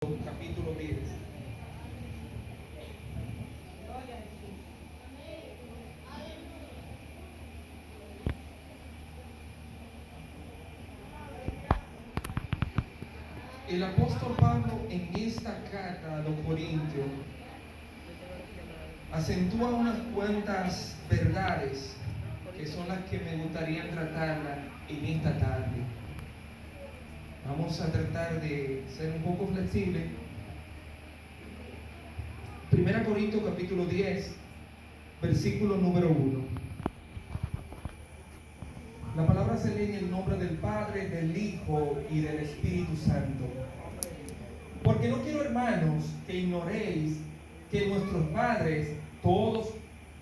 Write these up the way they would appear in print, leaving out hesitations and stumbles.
capítulo 10. El apóstol Pablo en esta carta a los Corintios acentúa unas cuantas verdades que son las que me gustaría tratarlas en esta tarde. Vamos a tratar de ser un poco flexibles. 1 Corintios capítulo 10, versículo número 1. La palabra se lee en el nombre del Padre, del Hijo y del Espíritu Santo. Porque no quiero, hermanos, que ignoréis que nuestros padres todos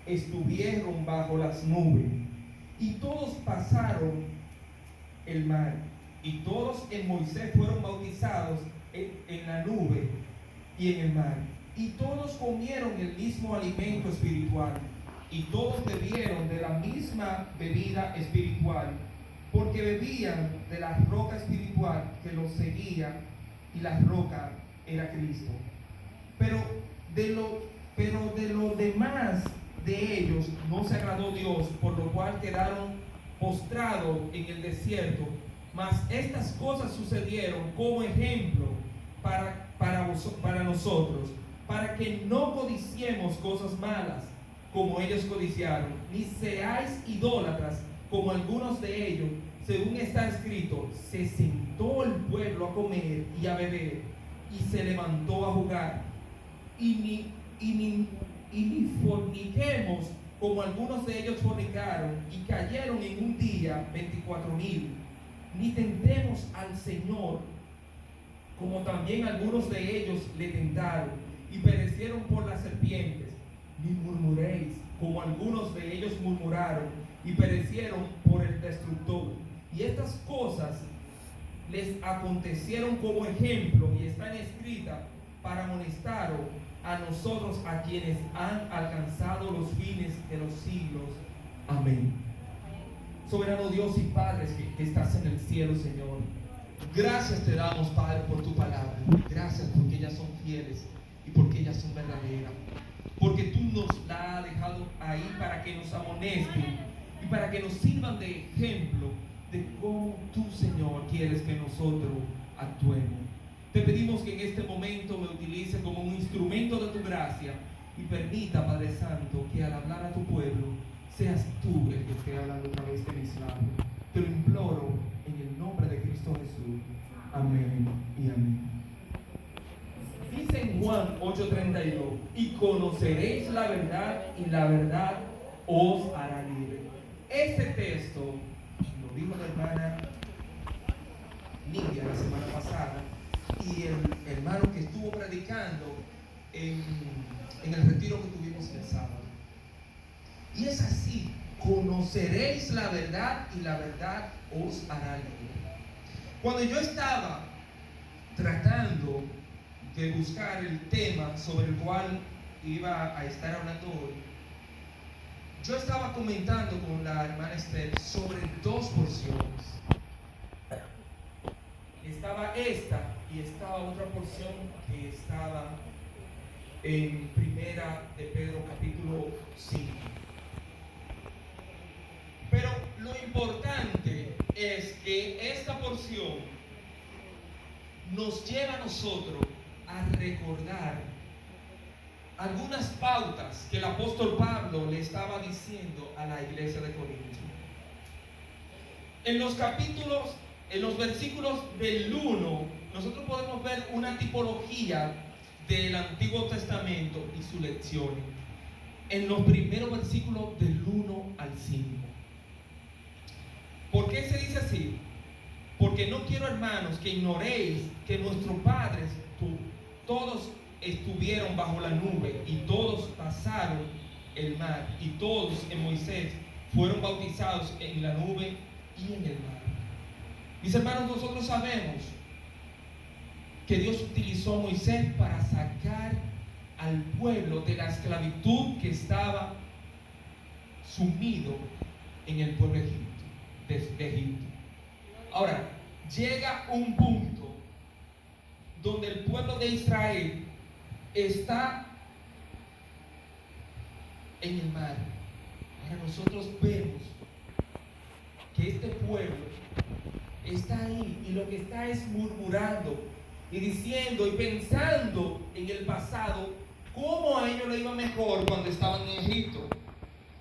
estuvieron bajo las nubes, y todos pasaron el mar, y todos en Moisés fueron bautizados en la nube y en el mar, y todos comieron el mismo alimento espiritual, y todos bebieron de la misma bebida espiritual, porque bebían de la roca espiritual que los seguía, y la roca era Cristo. Pero de lo demás de ellos no se agradó Dios, por lo cual quedaron postrados en el desierto. Mas estas cosas sucedieron como ejemplo para nosotros, para que no codiciemos cosas malas como ellos codiciaron, ni seáis idólatras como algunos de ellos. Según está escrito, se sentó el pueblo a comer y a beber, y se levantó a jugar. Y ni forniquemos como algunos de ellos fornicaron, y cayeron en un día 24,000. Ni tentemos al Señor, como también algunos de ellos le tentaron, y perecieron por las serpientes. Ni murmuréis, como algunos de ellos murmuraron, y perecieron por el destructor. Y estas cosas les acontecieron como ejemplo, y están escritas para amonestaros a nosotros, a quienes han alcanzado los fines de los siglos. Amén. Soberano Dios y Padre que estás en el cielo, Señor, gracias te damos, Padre, por tu palabra. Gracias porque ellas son fieles y porque ellas son verdaderas, porque tú nos la has dejado ahí para que nos amonesten y para que nos sirvan de ejemplo de cómo tú, Señor, quieres que nosotros actuemos. Te pedimos que en este momento me utilice como un instrumento de tu gracia, y permita, Padre Santo, que al hablar a tu pueblo seas tú el que esté hablando a través de mis labios. Te lo imploro en el nombre de Cristo Jesús. Amén y amén. Dice en Juan 8:32: y conoceréis la verdad, y la verdad os hará libre. Este texto lo dijo la hermana Nidia la semana pasada, y el hermano que estuvo predicando en el retiro que tuvimos el sábado. Y es así: conoceréis la verdad, y la verdad os hará libre. Cuando yo estaba tratando de buscar el tema sobre el cual iba a estar hablando hoy, yo estaba comentando con la hermana Esther sobre dos porciones. Estaba esta y estaba otra porción que estaba en Primera de Pedro capítulo 5. Pero lo importante es que esta porción nos lleva a nosotros a recordar algunas pautas que el apóstol Pablo le estaba diciendo a la iglesia de Corinto. En los versículos del 1, nosotros podemos ver una tipología del Antiguo Testamento y sus lecciones. En los primeros versículos del 1 al 5. ¿Por qué se dice así? Porque no quiero, hermanos, que ignoréis que nuestros padres todos estuvieron bajo la nube, y todos pasaron el mar, y todos en Moisés fueron bautizados en la nube y en el mar. Mis hermanos, nosotros sabemos que Dios utilizó a Moisés para sacar al pueblo de la esclavitud que estaba sumido en el pueblo de Egipto. Ahora, llega un punto donde el pueblo de Israel está en el mar. Ahora nosotros vemos que este pueblo está ahí y lo que está es murmurando y diciendo y pensando en el pasado, cómo a ellos le iba mejor cuando estaban en Egipto,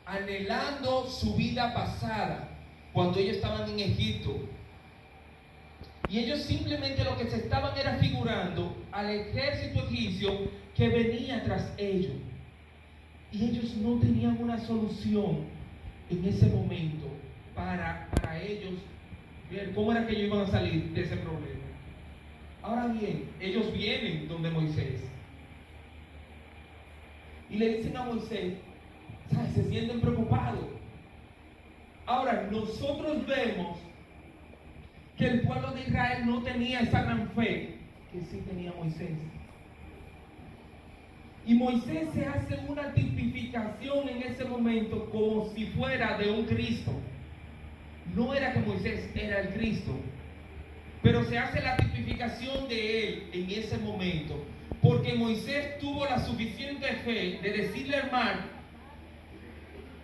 anhelando su vida pasada cuando ellos estaban en Egipto. Y ellos simplemente lo que se estaban era figurando al ejército egipcio que venía tras ellos. Y ellos no tenían una solución en ese momento para ellos ver cómo era que ellos iban a salir de ese problema. Ahora bien, ellos vienen donde Moisés y le dicen a Moisés, ¿sabes? Se sienten preocupados. Ahora, nosotros vemos que el pueblo de Israel no tenía esa gran fe que sí tenía Moisés. Y Moisés se hace una tipificación en ese momento como si fuera de un Cristo. No era que Moisés era el Cristo, pero se hace la tipificación de él en ese momento, porque Moisés tuvo la suficiente fe de decirle al mar,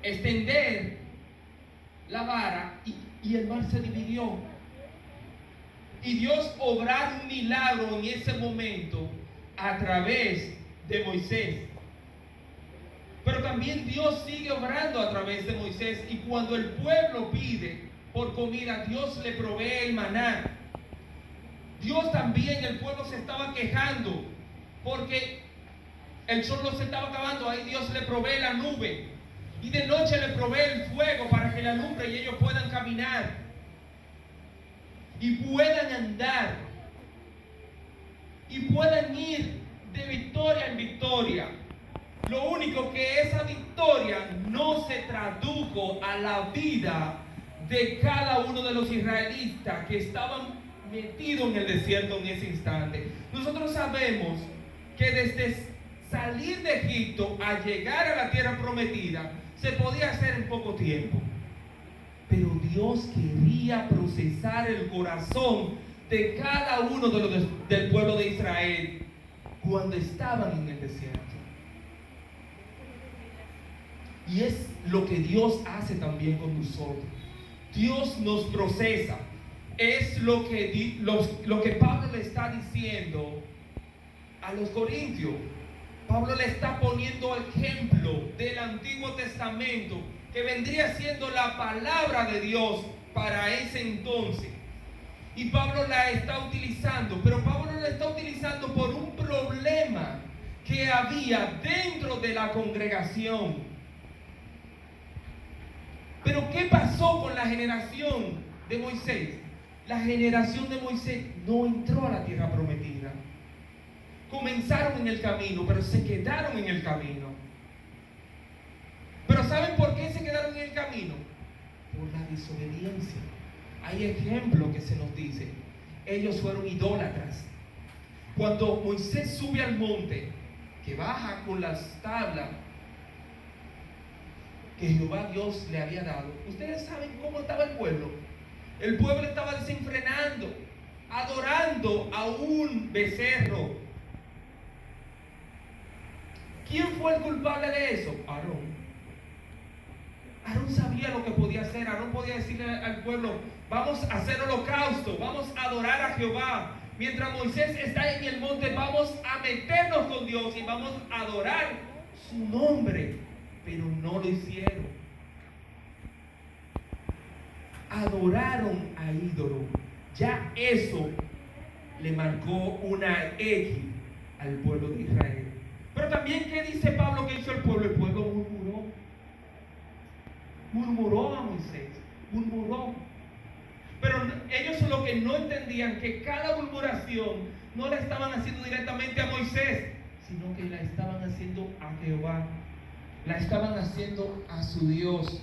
extender la vara, y el mar se dividió. Y Dios obrar un milagro en ese momento a través de Moisés. Pero también Dios sigue obrando a través de Moisés, y cuando el pueblo pide por comida, Dios le provee el maná. Dios también, el pueblo se estaba quejando porque el sol no se estaba acabando. Ahí Dios le provee la nube y de noche le provee el fuego para que le alumbre y ellos puedan caminar y puedan andar y puedan ir de victoria en victoria. Lo único que esa victoria no se tradujo a la vida de cada uno de los israelitas que estaban metidos en el desierto en ese instante. Nosotros sabemos que desde salir de Egipto a llegar a la tierra prometida se podía hacer en poco tiempo, pero Dios quería procesar el corazón de cada uno de los del pueblo de Israel cuando estaban en el desierto. Y es lo que Dios hace también con nosotros. Dios nos procesa. Es lo que Pablo le está diciendo a los corintios. Pablo le está poniendo ejemplo del Antiguo Testamento, que vendría siendo la palabra de Dios para ese entonces. Y Pablo la está utilizando, pero Pablo la está utilizando por un problema que había dentro de la congregación. Pero ¿qué pasó con la generación de Moisés? La generación de Moisés no entró a la tierra prometida. Comenzaron en el camino, pero se quedaron en el camino. Pero ¿saben por qué se quedaron en el camino? Por la desobediencia. Hay ejemplo que se nos dice. Ellos fueron idólatras. Cuando Moisés sube al monte, que baja con las tablas que Jehová Dios le había dado, ustedes saben cómo estaba el pueblo. El pueblo estaba desenfrenando, adorando a un becerro. ¿Quién fue el culpable de eso? Aarón. Aarón sabía lo que podía hacer. Aarón podía decirle al pueblo, vamos a hacer holocausto, vamos a adorar a Jehová. Mientras Moisés está en el monte, vamos a meternos con Dios y vamos a adorar su nombre. Pero no lo hicieron. Adoraron a ídolo. Ya eso le marcó una X al pueblo de Israel. Pero también, ¿qué dice Pablo que hizo el pueblo? El pueblo murmuró. Murmuró a Moisés. Murmuró. Pero ellos lo que no entendían, que cada murmuración no la estaban haciendo directamente a Moisés, sino que la estaban haciendo a Jehová. La estaban haciendo a su Dios.